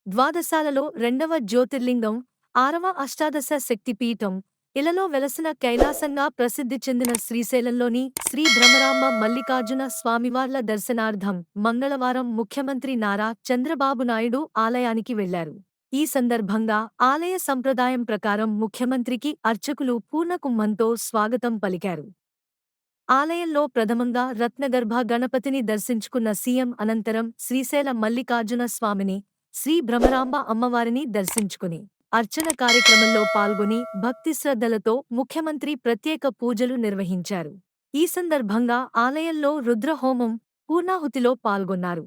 ద్వాదశాలలో రెండవ జ్యోతిర్లింగం, ఆరవ అష్టాదశ శక్తిపీఠం, ఇలలో వెలసిన కైలాసంగా ప్రసిద్ధి చెందిన శ్రీశైలంలోని శ్రీ భ్రమరాంబ మల్లికార్జున స్వామివార్ల దర్శనార్థం మంగళవారం ముఖ్యమంత్రి నారా చంద్రబాబు నాయుడు ఆలయానికి వెళ్లారు. ఈ సందర్భంగా ఆలయ సంప్రదాయం ప్రకారం ముఖ్యమంత్రికి అర్చకులు పూర్ణకుంభంతో స్వాగతం పలికారు. ఆలయంలో ప్రథమంగా రత్నగర్భ గణపతిని దర్శించుకున్న సీఎం అనంతరం శ్రీశైల మల్లికార్జున స్వామిని, శ్రీ భ్రమరాంబ అమ్మవారిని దర్శించుకుని అర్చన కార్యక్రమంలో పాల్గొని భక్తి శ్రద్ధలతో ముఖ్యమంత్రి ప్రత్యేక పూజలు నిర్వహించారు. ఈ సందర్భంగా ఆలయంలో రుద్రహోమం, పూర్ణాహుతిలో పాల్గొన్నారు.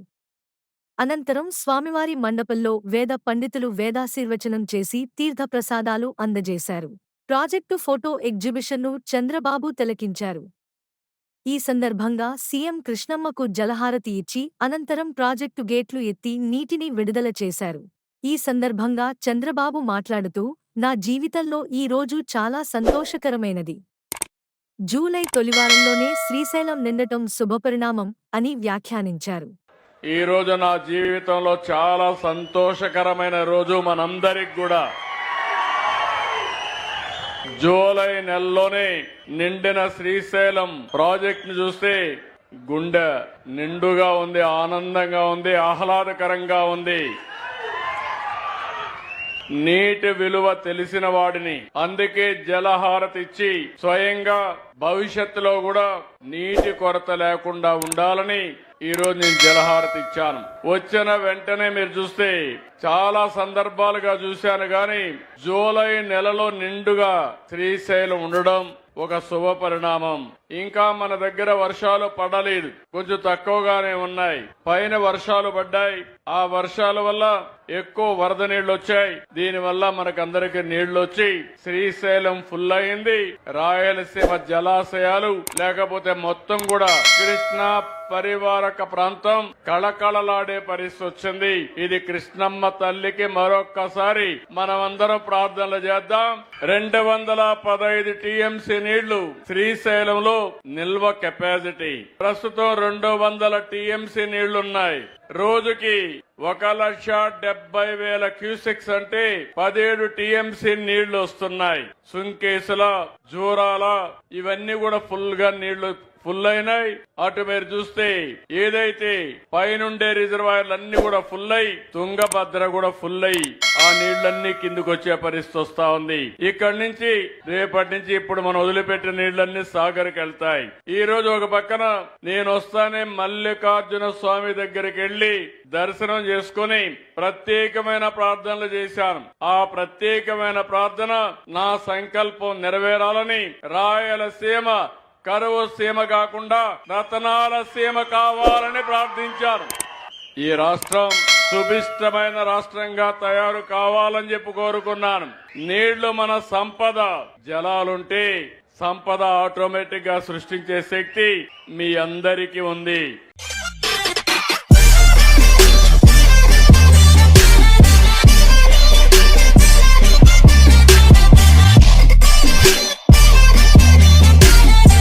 అనంతరం స్వామివారి మండపంలో వేద పండితులు వేదాశీర్వచనం చేసి తీర్థప్రసాదాలు అందజేశారు. ప్రాజెక్టు ఫోటో ఎగ్జిబిషన్ను చంద్రబాబు తిలకించారు. ఈ సందర్భంగా సీఎం కృష్ణమ్మకు జలహారతి ఇచ్చి అనంతరం ప్రాజెక్టు గేట్లు ఎత్తి నీటిని విడుదల చేశారు. ఈ సందర్భంగా చంద్రబాబు మాట్లాడుతూ, నా జీవితంలో ఈ రోజు చాలా సంతోషకరమైనది. జూలై తొలివారంలోనే శ్రీశైలం నిండటం శుభపరిణామం అని వ్యాఖ్యానించారు. ఈ రోజు నా జీవితంలో చాలా సంతోషకరమైన రోజు మనందరికి కూడా. జూలై నెలలోనే నిండిన శ్రీశైలం ప్రాజెక్ట్ ను చూస్తే గుండె నిండుగా ఉంది, ఆనందంగా ఉంది, ఆహ్లాదకరంగా ఉంది. నీటి విలువ తెలిసిన వాడిని, అందుకే జలహారతి ఇచ్చి స్వయంగా భవిష్యత్తులో కూడా నీటి కొరత లేకుండా ఉండాలని ఈ రోజు నేను జలహారతి ఇచ్చాను. వచ్చిన వెంటనే మీరు చూస్తే చాలా సందర్భాలుగా చూశాను గాని జూలై నెలలో నిండుగా శ్రీశైలం ఉండడం ఒక శుభ పరిణామం. ఇంకా మన దగ్గర వర్షాలు పడలేదు, కొంచెం తక్కువగానే ఉన్నాయి. పైన వర్షాలు పడ్డాయి, ఆ వర్షాల వల్ల ఎక్కువ వరద నీళ్లు వచ్చాయి. దీనివల్ల మనకందరికి నీళ్లు వచ్చి శ్రీశైలం ఫుల్ అయింది. రాయలసీమ జలాశయాలు లేకపోతే మొత్తం కూడా కృష్ణా పరివారక ప్రాంతం కళకళలాడే పరిస్థితి వచ్చింది. ఇది కృష్ణమ్మ తల్లికి మరొక్కసారి మనమందరం ప్రార్థనలు చేద్దాం. 215 టీఎంసీ నీళ్లు శ్రీశైలంలో నిల్వ కెపాసిటీ. ప్రస్తుతం 200 టీఎంసీ నీళ్లున్నాయి. రోజుకి 1,70,000 క్యూసెక్స్ అంటే 17 టీఎంసీ నీళ్లు వస్తున్నాయి. సుంకేసుల, జూరాల ఇవన్నీ కూడా ఫుల్ అయినాయి. అటు మీరు చూస్తే ఏదైతే పైనుండే రిజర్వాయర్లన్నీ కూడా ఫుల్ అయి, తుంగభద్ర కూడా ఫుల్ అయి ఆ నీళ్లన్నీ కిందకు వచ్చే పరిస్థితి వస్తా ఉంది. ఇక్కడి నుంచి రేపటి నుంచి ఇప్పుడు మనం వదిలిపెట్టిన నీళ్లన్నీ సాగర్కి వెళ్తాయి. ఈ రోజు ఒక పక్కన నేను వస్తానే మల్లికార్జున స్వామి దగ్గరికి వెళ్లి దర్శనం చేసుకుని ప్రత్యేకమైన ప్రార్థనలు చేశాను. ఆ ప్రత్యేకమైన ప్రార్థన నా సంకల్పం నెరవేరాలని, రాయలసీమ కరువు సీమ కాకుండా రతనాల సీమ కావాలని ప్రార్థించారు. ఈ రాష్ట్రం సుభిష్టమైన రాష్ట్రంగా తయారు కావాలని చెప్పి కోరుకున్నాను. నీళ్లు మన సంపద. జలాలుంటే సంపద ఆటోమేటిక్ గా సృష్టించే శక్తి మీ అందరికీ ఉంది.